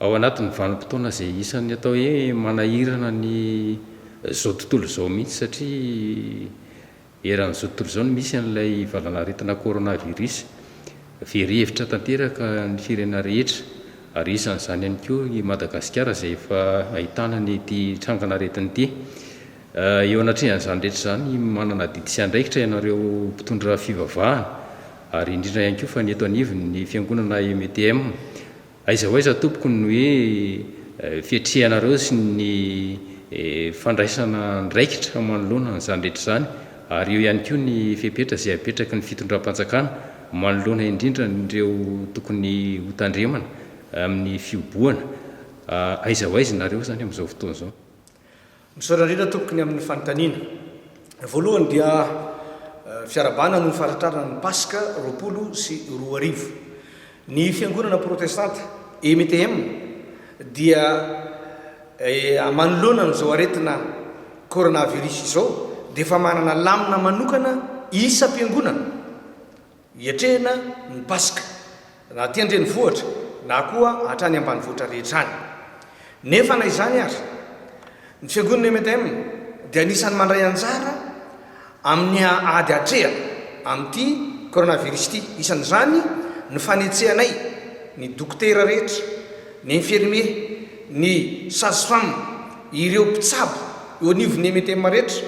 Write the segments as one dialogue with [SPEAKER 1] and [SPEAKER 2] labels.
[SPEAKER 1] ao anatin'ny vanim-potoana izay isan'ny atao hoe manahirana ny zao tontolo izao mihitsy satria eran'izao tontolo izao no misy an'ilay valanaretina coronavirus very-hevitra tanteraka ny firenena rehetra ary isan'izany ihany koa i Madagasikara izay efa ahitana ny ity trangana aretina ity. Eo anatrehan'izany rehetra izany manana didy sy andraikitra ianareo mpitondra fivavahana ary indrindra ihany koa fa ny eto anivony ny fiangonana EMTM. Aiza ho aiza tompoko ny hoe fiatrehanareo sy ny fandraisana ndraikitra manoloana n'izany rehetra izany ary eo ihany koa ny fepetra izay apetraka ny fitondram-panjakana manoloana indrindra nireo tokony hotandremana amin'ny fioboana. Aiza ho aiza nareo zany amin'izao fotoana izao.
[SPEAKER 2] Misaotra indrindra tompokony amin'ny fanontaniana. Voalohany dia fiarabana no faratrarana ny Paska 2024. Ny fiangonana protestanta EMTM dia manoloana n'izao aretina coronavirus izao dia efa manana lamina manokana isa-piangonana hiatrehana ny Paska na aty an-drenivohitra na koa hatrany ambanivohitra rehetra any. Nefa na izany ary ny fiangonana EMTM dia anisan'ny mandray anjara amin'ny ady hatrehana amin'ity coronavirus ity. Isan'izany ny fanetsehanay ny dokotera rehetra, ny infirmier, ny sage-femme, ireo mpitsabo eo anivon'ny EMTM rehetra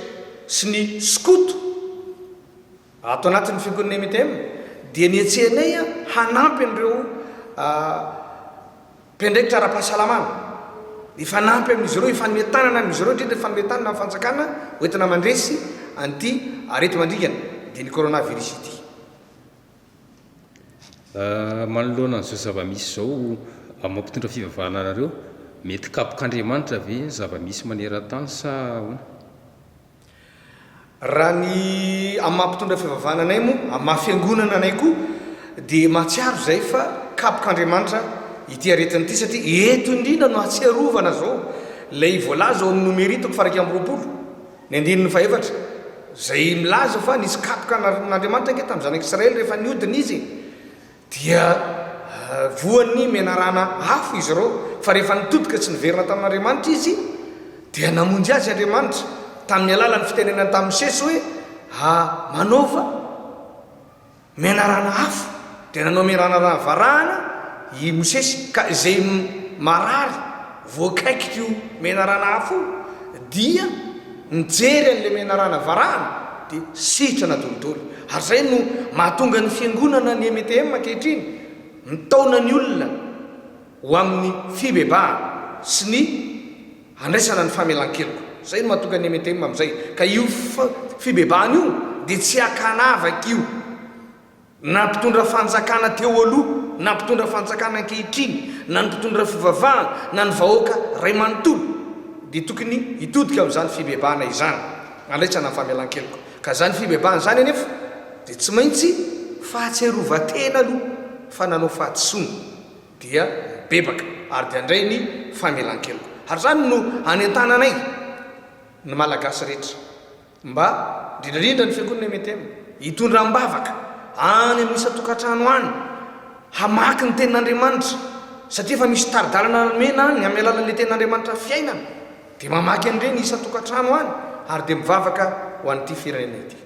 [SPEAKER 2] sy ny skoto ato anatin'ny fiangonana EMTM dia nietsehanay hanampy an'ireo mpiandraikitra ara-pahasalamana, ifanampy amin'izy ireo, ifanometanana amin'izy ireo, indrindra ifanometanana amin'ny fanjakana hoentina mandresy an'ity areti-mandringana dia ny coronavirus ity.
[SPEAKER 1] Manoloana n'izao zava-misy izao mampitondra fivavahana anareo, mety kapok'Andriamanitra ve zava-misy maneran-tany sa ahoana?
[SPEAKER 2] Raha ny amin'ny mampitondra fivavahana anay moa amin'ny mahafiangonana anay koa dia mahatsiaro izay fa kapok'Andriamanitra ity aretina ity satria eto indrindra no atsiarovana zao lay voalaza ao amin'ny nomerita 220 ny 1/4 izay milaza fa nisy kapoka n'Andriamanitra anke tamin'ny zanaka Israely rehefa niodina izy dia voan'ny menarana hafo izy ireo fa rehefa nitodika tsy niverina tamin'Andriamanitra izy dia namonjy azy Andriamanitra tamin'ny alalan'ny fitenenany tamin'ny sesy hoe manaova menarana hafo dia nanao menarana varahana i Mosesy ka izay marary voakaikitra io menarana hafo dia nijery an'ilay menarana varahana dia sitrana dolodolo. Ary izay no mahatonga ny fiangonana ny EMTM ankehitriny mitaona ny olona ho amin'ny fibebahana sy ny andraisana ny famelan-keloko. Izay no mahatonga ny EMTM amin'izay. Ka io fibebahana io dia tsy hakanavaka io na mpitondra fanjakana teo aloha na mpitondra fanjakana ankehitriny na ny mpitondra fivavahana na ny vahoaka ray manontolo dia tokony hitodika amin'izany fibebahana izany andraisana ny famelan-keloko. Ka izany fibebahana izany anefa dia tsy maintsy fahatsiarovan-tena aloha fa nanao fahatsoana dia bebaka ary dia andray ny famelan-keloko. Ary izany no anentananay ny malagasy rehetra mba indrindrandrindra ny fiangonana EMTM hitondra mbavaka any amin'ny isa-tokantrano any hamaky ny tenin'Andriamanitra satria efa misy taridalana mena any amin'ny alalan'ilay tenin'Andriamanitra fiainana dia mamaky an'ireny isa-tokantrano any ary dia mivavaka ho an'ity firenena ity.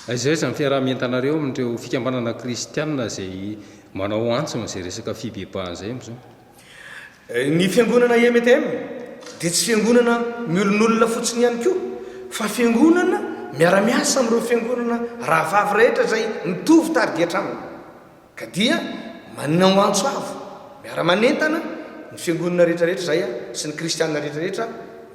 [SPEAKER 1] Izay izany fiarah-mientanareo amin'ireo fikambanana kristianina izay manao antso amin'izay resaka fibebahana izay amin'izao.
[SPEAKER 2] Ny fiangonana EMTM dia tsy fiangonana miolon'olona fotsiny ihany koa fa fiangonana miara-miasa amin'ireo fiangonana rahavavy rehetra izay mitovy tarigetra aminy ka dia manao antso avo miara-manentana ny fiangonana rehetrarehetra izay sy ny kristianina rehetrarehetra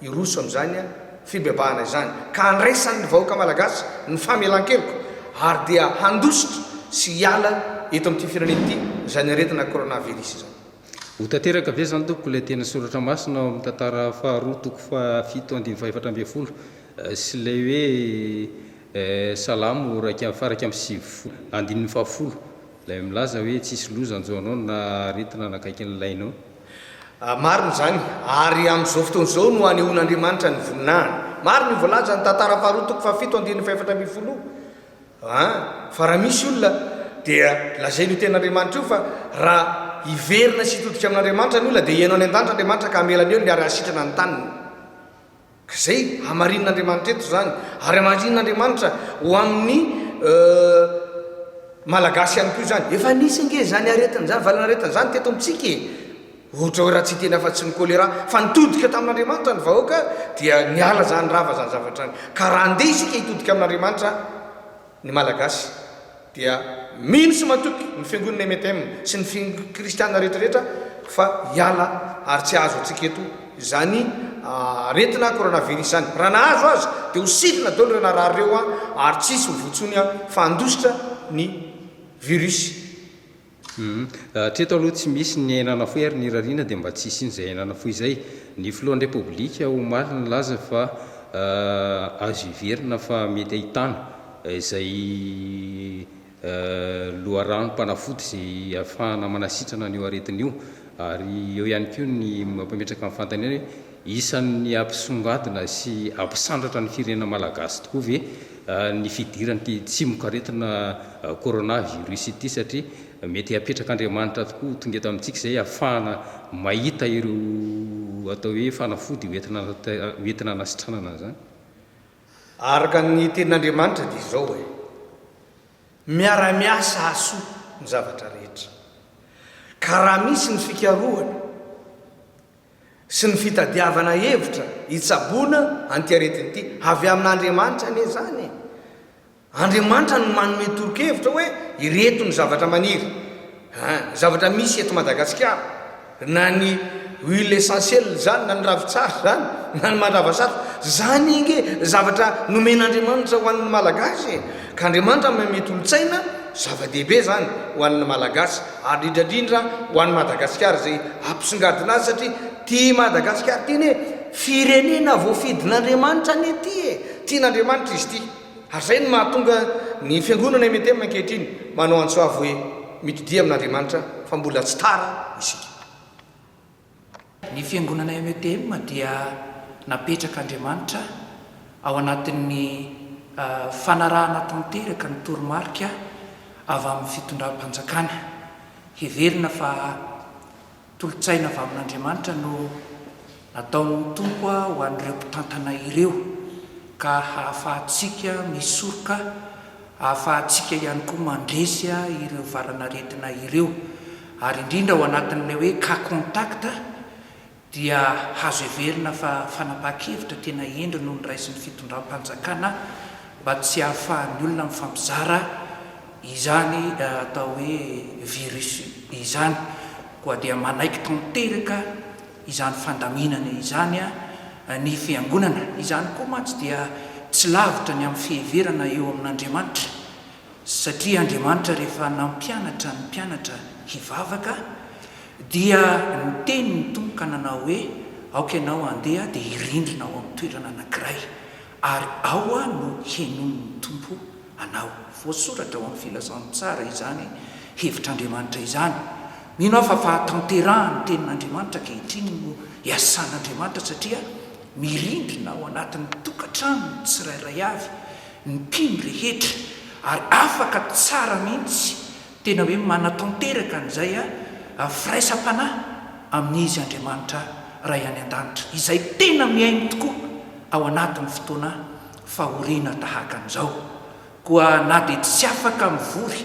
[SPEAKER 2] iroso amin'izany fibebahana izany ka andraisan'ny vahoaka malagasy ny famelan-keloko ary dia handositra sy hiala eto amin'ity firenena ity izany aretina coronavirus izany.
[SPEAKER 1] Ho tanteraka ve zany tompoko ilay tena soratra masina ao amin'ny tantara faharoa toko 7/4 sy ilay hoe salamo faraka amin'ny 9/10 ilay milaza hoe tsisy loza anjaonao na aretina nakaiky ny lainao.
[SPEAKER 2] Marina izany ary amin'izao fotoana izao no hanehoan'Andriamanitra ny voninahiny. Marina ny voalaza ny tantara faharoa toko 7/4 fa raha misy olona dia lazay ny tenin'Andriamanitra io fa raha iverina sy hitodika amin'andriamanitra ny olona dia ianao any an-danitra andriamanitra ka amelana eo ny ary asitrana ny taniny ka zay hamarin'andriamanitra eto zany ary hamarin'andriamanitra ho amin'ny malagasy ihany koa zany efa nisy nge zany aretin'zany valanaretin'zany teto amitsika ohatra hoe raha tsy tena fa tsy ny kolera fa nitodika tamin'andriamanitra ny vahoaka dia niala zany rava zany zavatra any ka raha andeha isika hitodika amin'andriamanitra ny malagasy dia mino sy matoky ny fiangonana MTM sy ny kristiana rehetrarehetra fa hiala ary tsy azo atsika eto zany retina coronavirus zany raha nahazo azy dia hositrina dolo rena raha reo ary tsisy mivotsonya fa andositra ny virus
[SPEAKER 1] treto aloha tsy misy ny ainana foy ary ny rariana dia mba tsisy in'izay ainana foy izay ny filohan'ny repoblika omaly ny laza fa azo iverina fa mety ahitana izay loharano mpanafody zay ahafahana manasitrana an'io aretin'io ary eo ihany koa ny mampametraka amin'ny fantaniana hoe isan'ny ampisongadina sy ampisandratra ny firenena malagasy tokoa ve ny fidirany tsy mokaretina coronavirus ity satria mety hapetraka andriamanitra tokoa tonga eto amintsika izay ahafahana mahita ireo atao hoe fanafody hoentina anasitranana zany
[SPEAKER 2] araka ny tenin'andriamanitra dia izao hoe miara-miasa aso ny zavatra rehetra ka raha misy ny fikarohana sy ny fitadiavana hevitra hitsabona antiaretin'ity avy amin'andriamanitra ane zany andriamanitra no manome torokhevitra hoe ireto ny zavatra maniry zavatra misy eto Madagasikara na ny huile essentiel zany na ny ravitsara zany na ny mandravasatra zany inge zavatra nomen'andriamanitra ho an'ny malagasy ka andriamanitra mamety olotsaina zava-dehibe zany ho an'ny malagasy ary indrindrindra ho an'ny Madagasikara zay ampisongadina azy satria tia Madagasikara tiany hoe firenena voafidin'andriamanitra ny ety tian'andriamanitra izy ty ary zay no mahatonga ny fiangonana MTM ankehitriny manao antsoavy hoe mitodia amin'andriamanitra fa mbola tsy tara isika
[SPEAKER 3] ny fiangonana MTM dia napetraka andriamanitra ao anatin'ny fanarahana tanteraka ny toromarika avy amin'ny fitondram-panjakana heverina fa tolotsaina avy amin'andriamanitra no nataon'ny tompo ho an'ireo mpitantana ireo ka hahafahantsika misoroka hahafahantsika ihany koa mandresy ireo varanaretina ireo ary indrindra ao anatin'ilay hoe cas contact dia hazo heverina fa fanapahan-kevitra tena endry no ny raisin'ny fitondram-panjakana mba tsy hahafahan'ny olona mifampizara izany atao hoe virus izany koa dia manaiky tanteraka izany fandaminana izany ny fiangonana izany koa mantsy dia tsy lavitra ny amin'ny fiheverana eo amin'andriamanitra satria andriamanitra rehefa nampianatra ny mpianatra hivavaka dia ny teny ny tomboka nanao hoe aoka ianao andeha dia hirindrina ao amin'ny toerana anankiray ary ao no henon'ny tompo anao voasoratra ao amin'ny filazan'ny tsara izany hevitr'andriamanitra izany mino aho fa fahatanterahany tenin'andriamanitra kehitriny no iasan'andriamanitra satria mirindrina ao anatin'ny tokantrano ny tsirairay avy ny mpino rehetra ary afaka tsara mihitsy tena hoe manatanteraka n'izay firaisam-panahy amin'izy andriamanitra ray any an-danitra izay tena miaino tokoa ao anatin'ny fotoana fahoriana tahaka an'izao koa na dia tsy afaka mivory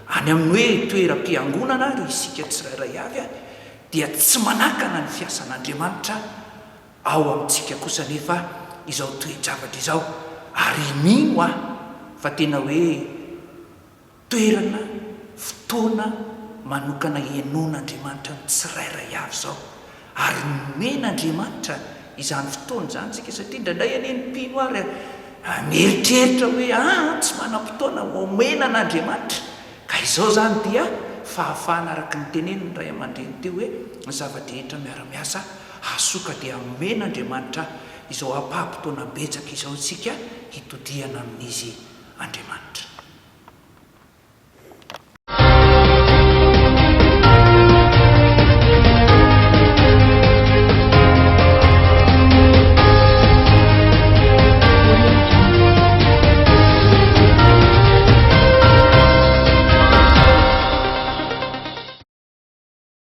[SPEAKER 3] any amin'ny hoe toeram-piangonana ry isika tsirairay avy dia tsy manakana ny fiasan'andriamanitra ao amintsika kosa nefa izao toe-javatra izao ary mino fa tena hoe toerana fotoana manokana enon'andriamanitra ny tsirairay avy zao ary nomen'andriamanitra izany fotoana zany tsika satria ndraindray aneny mpino ary mieritreritra hoe tsy manam-potoana omenan'andriamanitra ka izao zany dia fahafahana araka ny teneniny ray aman-dreny teo hoe zava-drehetra miara-miasa hasoka dia men'andriamanitra izao ampaha-potoana betsaka izao tsika hitodiana amin'izy andriamanitra